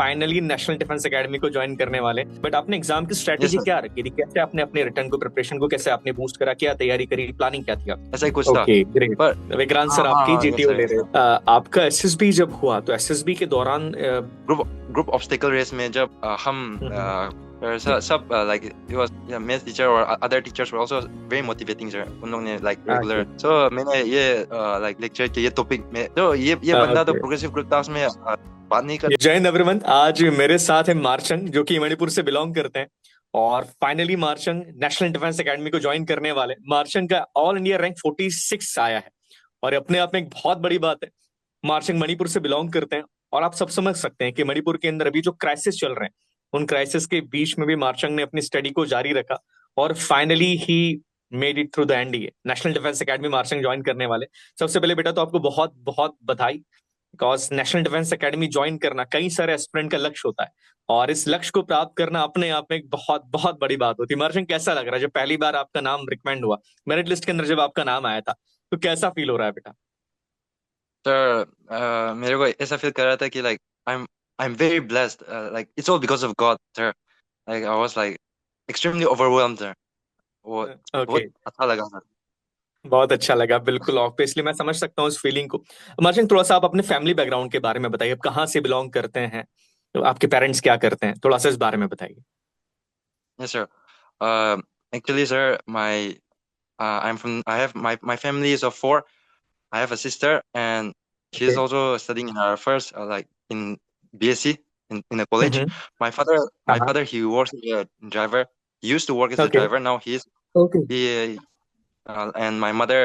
Finally national defence academy को join करने वाले। बट आपने एग्जाम की यस स्ट्रेटेजी सर। क्या रखी थी? कैसे आपने अपने रिटर्न को, प्रिपरेशन को कैसे आपने बूस्ट करा? क्या तैयारी करी? प्लानिंग क्या थी आपकी? ऐसा ही कुछ था। Okay, great. पर विक्रांत हाँ सर हाँ आपकी हाँ, यस जीटीओ सर, ले यस रहे सर। हो। आपका एसएसबी जब हुआ तो एसएसबी के दौरान ग्रुप ग्रुप ऑब्स्टेकल रेस में जब हम हम्म, सब like it was math teacher और other teachers were also very motivating sir. उन लोगों ने लाइक ओके रेगुलर सो मैंने ये लाइक लेक्चर के ये टॉपिक में तो ये बंदा तो ओके। प्रोग्रेसिव ग्रुप क्लास में बात नहीं कर। जय हिंद एवरीवन। आज मेरे साथ है मार्चंग, जो कि मणिपुर से बिलोंग करते हैं। और फाइनली मार्चंग नेशनल डिफेंस एकेडमी को ज्वाइन करने वाले। मार्चंग का ऑल इंडिया रैंक 46 आया है, और अपने आप में एक बहुत बड़ी बात है। मार्चंग मणिपुर से बिलोंग करते हैं, और आप सब समझ सकते हैं कि मणिपुर के अंदर अभी जो क्राइसिस चल रहे हैं, उन क्राइसिस के बीच में भी मार्चंग ने अपनी स्टडी को जारी रखा, और finally he made it through the NDA. National defence academy Marchang join करने वाले। सबसे पहले बेटा तो आपको बहुत बहुत बधाई, because national defence academy join करना कई सारे एस्पिरेंट का लक्ष्य होता है, और इस लक्ष्य को प्राप्त करना अपने आप में एक बहुत बहुत बड़ी बात होती है। मार्चंग, कैसा लग रहा है जब पहली बार आपका नाम रिकमेंड हुआ, मेरिट लिस्ट के अंदर जब आपका नाम आया था, तो कैसा फील हो रहा है बेटा? सर मेरे को ऐसा फील कर रहा था कि like I am very blessed, like it's all because of God sir. Like I was like extremely overwhelmed sir. वो ओके, बहुत अच्छा लगा सर। बहुत अच्छा लगा। बिल्कुल, ऑब्वियसली मैं समझ सकता हूँ उस फीलिंग को। मार्चंग, थोड़ा सा आप अपने फैमिली बैकग्राउंड के बारे में बताइए। आप कहाँ से बिलोंग करते हैं, तो आपके पेरेंट्स क्या करते हैं, थोड़ा सा इस बारे में बताइए। Yes sir. Actually, sir, I have my family is of four. I have a sister, and she's okay. also studying in her first, like in BSc in a college. Hmm. My father, हाँ my हाँ। father, he works as a driver. He used to work as a okay driver. Now okay he, and my mother,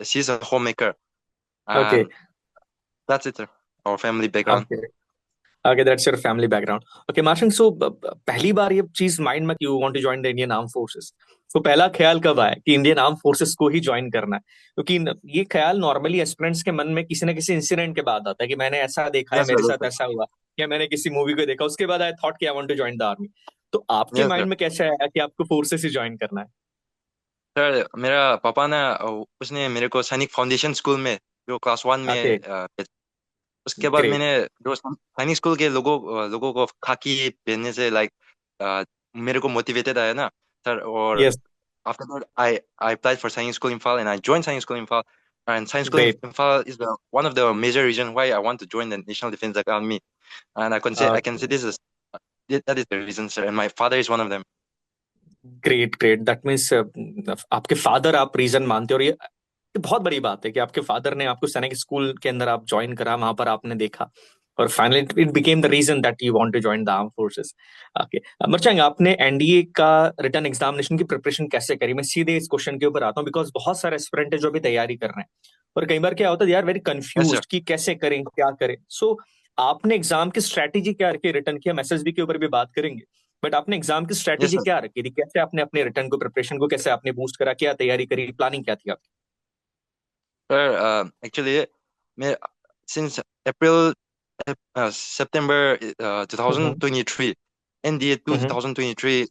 she's a homemaker, okay and that's it, sir. Our family background. Okay okay, that's your family background. Okay Marshal, so पहली बार ये चीज mind में, you want to join the Indian arm forces, तो पहला ख्याल कब आया कि इंडियन आर्म फोर्सेस को ही ज्वाइन करना है? क्योंकि ये ख्याल नॉर्मली एस्पिरेंट्स के मन में किसी ना किसी इंसिडेंट के बाद आता है, कि मैंने ऐसा देखा है, Yes, sir. मेरे Yes, साथ sir. ऐसा हुआ, या मैंने किसी मूवी को देखा, उसके बाद आई थॉट कि I want to join the army. तो आपके Yes, माइंड sir. में कैसे आया कि आपको फोर्सेस ही ज्वाइन करना है? सर मेरा पापा ना, उसने मेरे को सैनिक फाउंडेशन स्कूल में जो क्लास वन ओके, में उसके बाद ग्रेट। मैंने जो सैनिक स्कूल के लोगों को खाकी पहनने से लाइक मेरे को मोटिवेटेड आया ना सर। और yes, after that I applied for Science School Imphal and I joined Science School Imphal, and Science School great. Imphal is one of the major reasons why I want to join the National Defense Academy, and I can say this is that is the reason, sir, and my father is one of them. Great great, that means आपके father आप reason मानते हो। और ये बहुत बड़ी बात है कि आपके फादर ने आपको सैनिक स्कूल के अंदर आप ज्वाइन करा, वहां पर आपने देखा, और finally it became the reason that you want to join the arm forces. Okay Marchang, आपने एनडीए का रिटर्न एग्जामिनेशन की प्रिपरेशन कैसे करी? मैं सीधे इस क्वेश्चन के ऊपर आता हूँ, बिकॉज बहुत सारे एस्पिरेंट है जो भी तैयारी कर रहे हैं, और कई बार क्या होता है, यार वेरी Yes, sir. कंफ्यूज कि कैसे करें, क्या करें। सो आपने एग्जाम की स्ट्रैटेजी क्या रखी रिटर्न की? हम एसएसबी के ऊपर भी बात करेंगे, बट आपने एग्जाम की Yes, स्ट्रैटेजी sir. क्या रखी थी? कैसे आपने अपने रिटर्न को, प्रिपरेशन को कैसे आपने बूस्ट करा? क्या तैयारी करी? प्लानिंग क्या थी आपकी? Sir, actually, may, since April, September हम्म 2023, NDA हम्म 2023,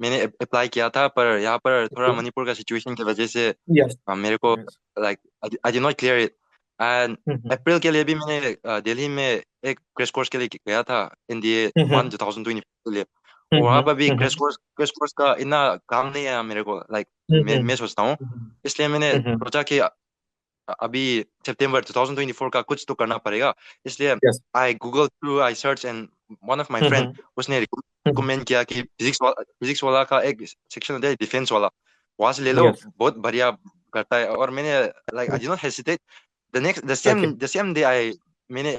मैंने अप्लाई किया था, पर यहाँ पर थोड़ा मणिपुर का सिचुएशन की वजह से यस मेरे को yes. Like I did not clear it. And April के लिए भी मैंने दिल्ली में एक क्रैश कोर्स के लिए गया था, NDA 2020 के लिए। और वहाँ पर भी क्रैश कोर्स का इतना काम नहीं आया मेरे को, लाइक मैं सोचता हूँ। इसलिए मैंने सोचा कि अभी सितंबर 2024 का कुछ तो करना पड़ेगा। इसलिए yes. I search, and one of my friend उसने रिकमेंड किया कि फिजिक्स वाला का एक सेक्शन होता है डिफेंस वाला, वहां से ले लो, यस। बहुत बढ़िया करता है। और मैंने like I did not hesitate, okay the same day I मैंने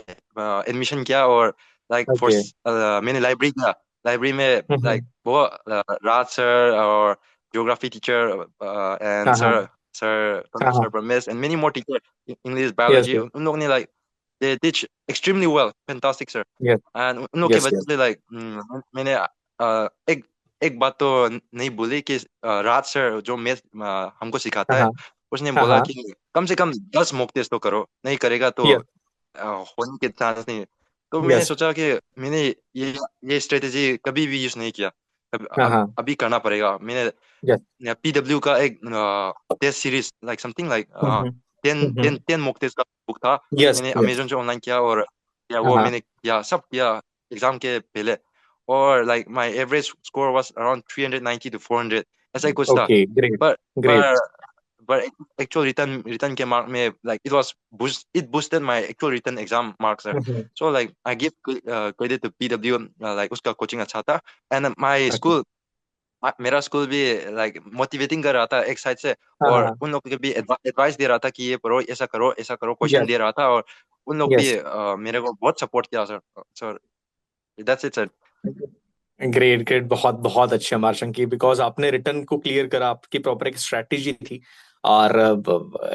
एडमिशन किया। और लाइक फॉर ओके। मैंने लाइब्रेरी किया। लाइब्रेरी में लाइक वो राज सर और ज्योग्राफी टीचर एंड हाँ हाँ सर सर हाँ हाँ। Sir Brahmesh and many more teacher, English yes biology, yes उन लोगों ने like they teach extremely well, fantastic sir. Yes and उन लोग की यस वजह यस। से लाइक मैंने एक एक बात तो नहीं भूली कि राज सर जो मैथ हमको सिखाता हाँ है, हाँ उसने हाँ बोला हाँ। कि कम से कम 10 मॉक टेस्ट तो करो, नहीं करेगा तो यस होने के चांस नहीं है। तो मैंने यस। सोचा कि मैंने ये स्ट्रेटेजी कभी भी यूज नहीं किया। हाँ हाँ। अभी करना पड़ेगा। यस। मैंने PW का एक test series like something like 10 10 10 mock test का बुक था, यस मैंने यस। अमेजोन से ऑनलाइन किया। और किया, वो हाँ, मैंने किया, सब किया एग्जाम के पहले। और like my average score was around 390 to 400, ऐसा ही कुछ था। ओके, ग्रेट, पर ग्रेट। पर but actual written के mark में like it boosted my actual written exam marks sir. So like I give credit to PW, like उसका coaching अच्छा था। And my ओके, school, मेरा स्कूल भी like मोटिवेटिंग कर रहा था एक साइड से, हाँ, और हाँ, उन लोग को भी एडवाइस दे रहा था कि ये पढ़ो, ऐसा करो, क्वेश्चन यस, दे रहा था। और उन लोग भी यस। मेरे को बहुत सपोर्ट किया sir. Sir that's it sir. Great, great, बहुत बहुत अच्छे मार्शन की, बिकॉज आपने रिटर्न को क्लियर करा, आपकी प्रॉपर एक स्ट्रैटेजी थी। और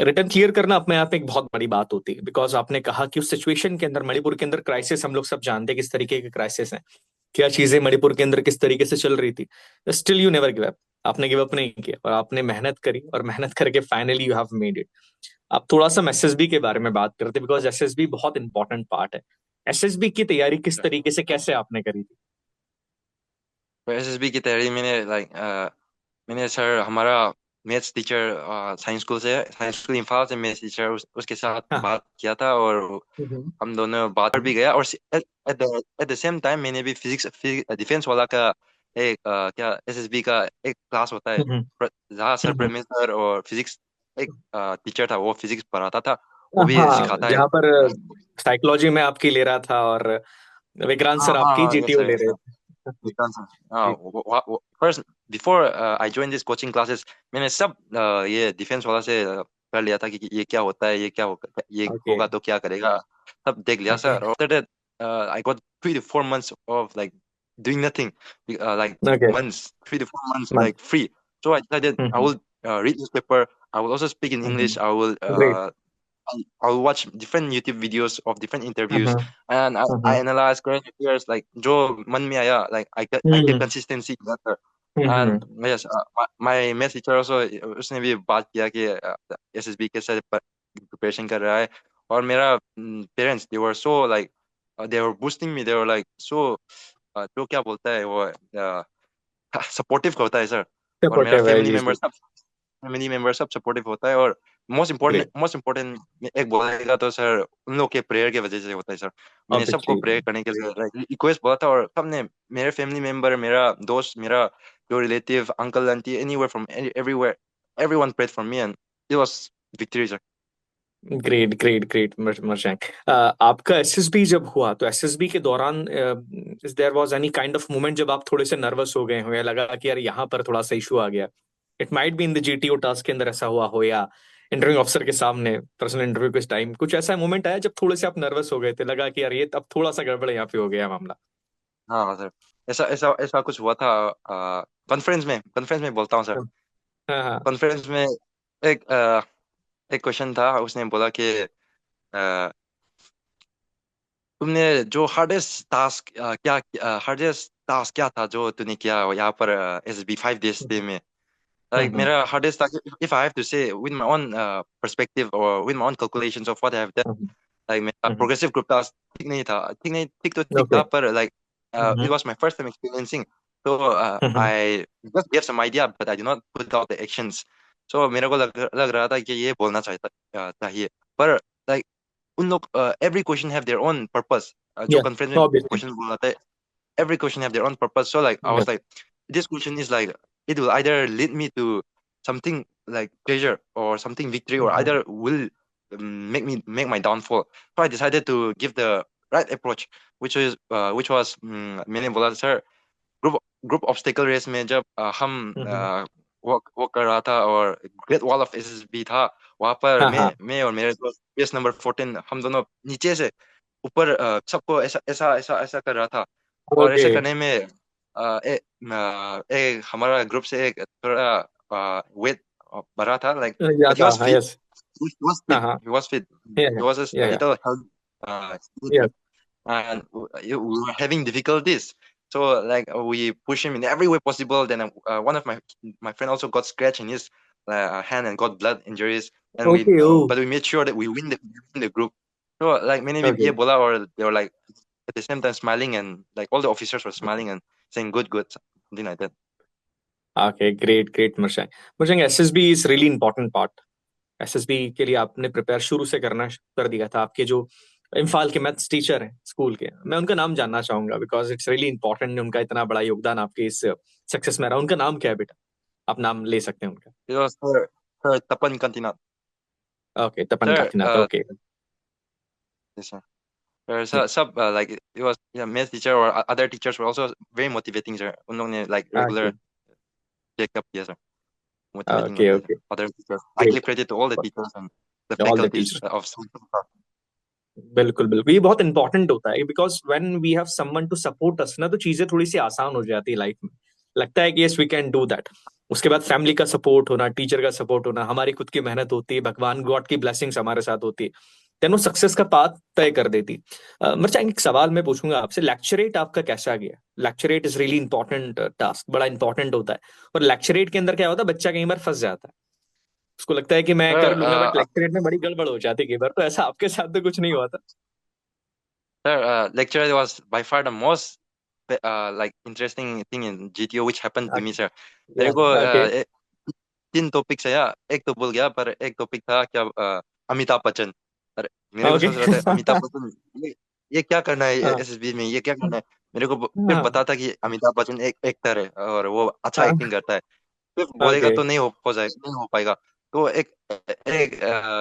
रिटर्न क्लियर करना अपने आप में एक बहुत बड़ी बात होती है, बिकॉज आपने कहा कि उस सिचुएशन के अंदर, मणिपुर के अंदर क्राइसिस हम लोग सब जानते हैं किस तरीके के क्राइसिस हैं, क्या चीजें मणिपुर के अंदर किस तरीके से चल रही थी। Still you never give up, आपने गिव अप नहीं किया और आपने मेहनत करी, और मेहनत करके finally you have made it. आप थोड़ा सा एसएसबी के बारे में बात करते, बिकॉज एसएसबी बहुत इंपॉर्टेंट पार्ट है। एसएसबी की तैयारी किस तरीके से, कैसे आपने करी थी? तो एसएसबी की तैयारी मैंने मैंने सर, हमारा मैथ्स टीचर साइंस स्कूल से, साइंस स्कूल इम्फाल से मैथ्स टीचर, उसके साथ हाँ, बात किया था। और हम्म, हम दोनों बात कर भी गया। और एट द सेम टाइम मैंने भी फिजिक्स डिफेंस वाला का एक क्या एसएसबी का एक क्लास होता है, हम्म, जहाँ सर हम्म, प्रेमी सर और फिजिक्स एक टीचर था, वो फिजिक्स पढ़ाता था, वो भी हाँ, सिखाता है। जहाँ पर साइकोलॉजी में आपकी ले रहा था, और विक्रांत हाँ सर हाँ आपकी हाँ, यस जीटीओ सर, ले यस रहे सर। थे। विकांत सर, हाँ। जी, first before I join this coaching classes, मैंने सब ये डिफेंस वाला से कर लिया था कि ये क्या होता है, ये ओके, होगा तो क्या करेगा, सब देख लिया okay, sir. After that I got 3 to 4 months of like doing nothing, like okay, months, 3 to 4 months मन, like free. So I decided I hmm, will read newspaper, I will also speak in English, I will great, I'll watch different YouTube videos of different interviews, hmm, and I hmm, analyze current affairs, like जो मन में आया, like I kept hmm, consistency better. Hmm, And yes, my math teacher also, उसने भी बात किया कि SSB कैसे प्रिपरेशन कर रहा है। और मेरा parents, they were so like they were boosting me, they were like so जो क्या बोलता है वो सपोर्टिव होता है सर। और मेरा सपोर्टिव है, जी जी, फैमिली मेंबर सब सपोर्टिव होता है। और ग्रेट, मोस्ट इम्पोर्टेंट एक बोलेगा तो सर, उन लोग के प्रेयर की वजह से होता है सर। मैंने सबको ऑब्वियसली, प्रेयर करने के लिए रिक्वेस्ट बोला था, और सबने, मेरे फैमिली मेंबर, मेरा दोस्त, मेरा जो relative, uncle aunty, anywhere from everywhere, everyone prayed for me, and it was victory sir. Great, great, great Marchang. आपका एसएसबी जब हुआ, तो एसएसबी के दौरान is there was any kind of moment जब आप थोड़े से नर्वस हो गए हो, या लगा कि यार यहाँ पर थोड़ा सा इशू आ गया? It might be in the GTO task के अंदर ऐसा हुआ हो, या इंटरव्यू ऑफिसर के सामने पर्सनल इंटरव्यू के टाइम कुछ ऐसा मोमेंट आया जब थोड़े से आप नर्वस हो गए थे, लगा कि यार ये अब थोड़ा सा गड़बड़ यहाँ पे हो गया मामला? हाँ हाँ सर, ऐसा ऐसा ऐसा कुछ हुआ था। कॉन्फ्रेंस में बोलता हूँ सर। हाँ, हाँ, कॉन्फ्रेंस में एक एक क्वेश्चन था, उसने बोला कि तुमने जो हार्डेस्ट टास्क क्या था जो तूने किया यहाँ पर एस बी 5 days stay में। Like हम्म, मेरा hardest task, if I have to say with my own perspective or with my own calculations of what I have done, hmm, like मेरा हम्म, progressive group task ठीक नहीं था, ठीक तो ठीक okay, था, पर like it hmm, was my first time experiencing, so hmm, I just gave some idea but I did not put out the actions. So मेरे को लग रहा था कि ये बोलना चाहिए, पर like उन लोग every question have their own purpose, जो या conference में ऑब्वियसली, question बोला था, every question have their own purpose. So like I was like, this question is like, it will either lead me to something like pleasure or something victory, or either will make my downfall. So I decided to give the right approach, which was मैंने बोला sir, group group obstacle race में जब हम वो कर रहा था, और ग्रेट वॉल ऑफ एसएसबी था, वहां पर हाँ, हाँ, मैं और मेरे दोस्त पेस नंबर 14, हम दोनों नीचे से ऊपर सबको ऐसा ऐसा ऐसा ऐसा कर रहा था। और ओके, ऐसे करने में हमारा ग्रुप से एक थोड़ा वेट बढ़ा था, लाइक, बट ही ज्यादा, वाज हाँ, फिट, यस, he was हाँ, fit हाँ, he was fit या, he was just या, a या, little health, uh, yes, and we were having difficulties. So like we push him in every way possible. Then one of my friend also got scratch in his hand and got blood injuries. And okay, oh, but we made sure that we win the group. So like many okay, people bola, or they were like at the same time smiling, and like all the officers were smiling and saying good good, something like that. Okay, great, great Marchang. Marchang, SSB is really important part. SSB के लिए आपने prepare शुरू से करना कर दिया था, आपके जो इम्फाल के मैथ्स टीचर हैं स्कूल के, मैं उनका नाम जानना चाहूंगा बिकॉज इट्स रियली इंपॉर्टेंट, उनका इतना बड़ा योगदान आपके इस सक्सेस में रहा। उनका नाम क्या है बेटा? आप नाम ले सकते हैं उनका। It was Sir Tapan Kantinat. Okay, Tapan Sir, Kakinath, okay. yes, sir. Sir, sub like it was yeah, math teacher or other teachers were also very motivating, sir. उन्होंने like regular okay check up किया, sir. Motivating okay होते हैं, sir. Okay, Other teachers. I great. give credit to all the teachers and the all the faculties teachers, of school. बिल्कुल बिल्कुल, ये बहुत important होता है because when we have someone to support us ना, तो चीजें थोड़ी सी आसान हो जाती है लाइफ में। लगता है कि yes we can do that. उसके बाद फैमिली का सपोर्ट होना, टीचर का सपोर्ट होना, हमारी खुद की मेहनत होती है, भगवान गॉड की ब्लेसिंग्स हमारे साथ होती है, देन वो सक्सेस का पाथ तय कर देती। मर्चांग, एक सवाल मैं पूछूंगा आपसे, लेक्चरेट आपका कैसा गया? Lecturette is really important task, बड़ा इंपॉर्टेंट होता है। और लेक्चरेट के अंदर क्या होता है, बच्चा कई बार फंस जाता है, उसको लगता है कि मैं कर Sir, लूंगा, बट लेक्चरेट में बड़ी गड़बड़ हो जाती है कई बार। तो ऐसा आपके साथ तो कुछ नहीं हुआ था? lecture was by far the most like interesting thing in GTO which happened to me, sir. मेरे को ओके तीन टॉपिक है यार, एक तो भूल गया पर एक टॉपिक था क्या अमिताभ बच्चन। अरे मेरे को ओके। सोच रहा था अमिताभ बच्चन ये क्या करना है हाँ एसएसबी में, ये क्या करना है। मेरे को फिर हाँ पता था कि अमिताभ बच्चन एक एक्टर है और वो अच्छा हाँ, एक्टिंग करता है। फिर बोलेगा ओके। तो नहीं हो पाएगा। तो एक एक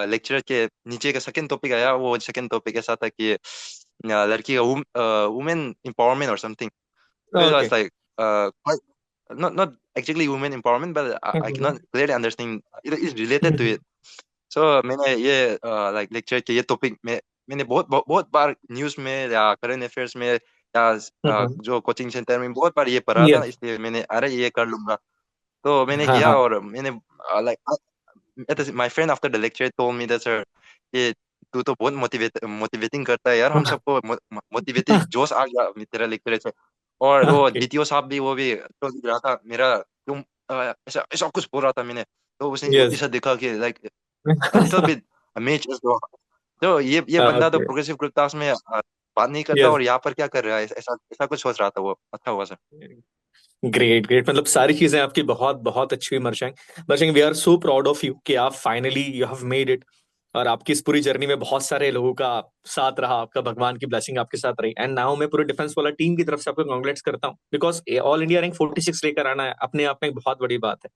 लेक्चर के नीचे का सेकंड टॉपिक आया, वो सेकंड टॉपिक ऐसा था कि लड़की का वुमेन एम्पावरमेंट और something. So it was okay. like quite not exactly women empowerment, but I cannot clearly understand. It is related to it. So मैंने ये like lecture के ये topic में मैंने बहुत बार न्यूज़ में या करंट अफेयर्स में या जो कोचिंग सेंटर में बहुत बार ये पढ़ा था, यस, इसलिए मैंने अरे ये कर लूंगा। तो मैंने हाँ किया हाँ। और मैंने like my friend after the lecture told me that sir ये तू तो बहुत मोटिवेटिंग करता है यार, हम सबको मोटिवेटेड जोश आ गया तेरा लेक्चर से। और वो ओके, डीटीओ साहब भी वो भी तो दिख रहा था मेरा तुम ऐसा ऐसा कुछ बोल रहा था मैंने। तो उसने यस। ऐसा देखा कि लाइक लिटिल बिट अमेज तो ये बंदा तो ओके, प्रोग्रेसिव क्लास में बात नहीं करता यस। और यहाँ पर क्या कर रहा है, ऐसा ऐसा कुछ सोच रहा था वो। अच्छा हुआ सर। ग्रेट ग्रेट, मतलब सारी चीजें आपकी बहुत बहुत अच्छी हुई Marchang. Marchang, we are so proud of you कि आप finally you have made it. और आपकी इस पूरी जर्नी में बहुत सारे लोगों का साथ रहा, आपका भगवान की ब्लेसिंग आपके साथ रही। एंड नाउ मैं पूरे डिफेंस वाला टीम की तरफ से आपको कांग्रेट्स करता हूँ बिकॉज ऑल इंडिया रैंक 46 लेकर आना है अपने आप में एक बहुत बड़ी बात है।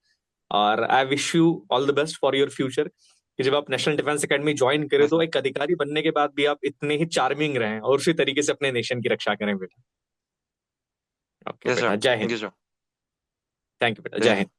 और I wish you all the best for your future, कि जब आप नेशनल डिफेंस एकेडमी ज्वाइन करें यस तो सर। एक अधिकारी बनने के बाद भी आप इतने ही चार्मिंग रहें और उसी तरीके से अपने नेशन की रक्षा करें बेटा। ओके यस सर, बेटा, जय thank Hind. You sir. Thank you बेटा, जय जय हिंद। हिंद।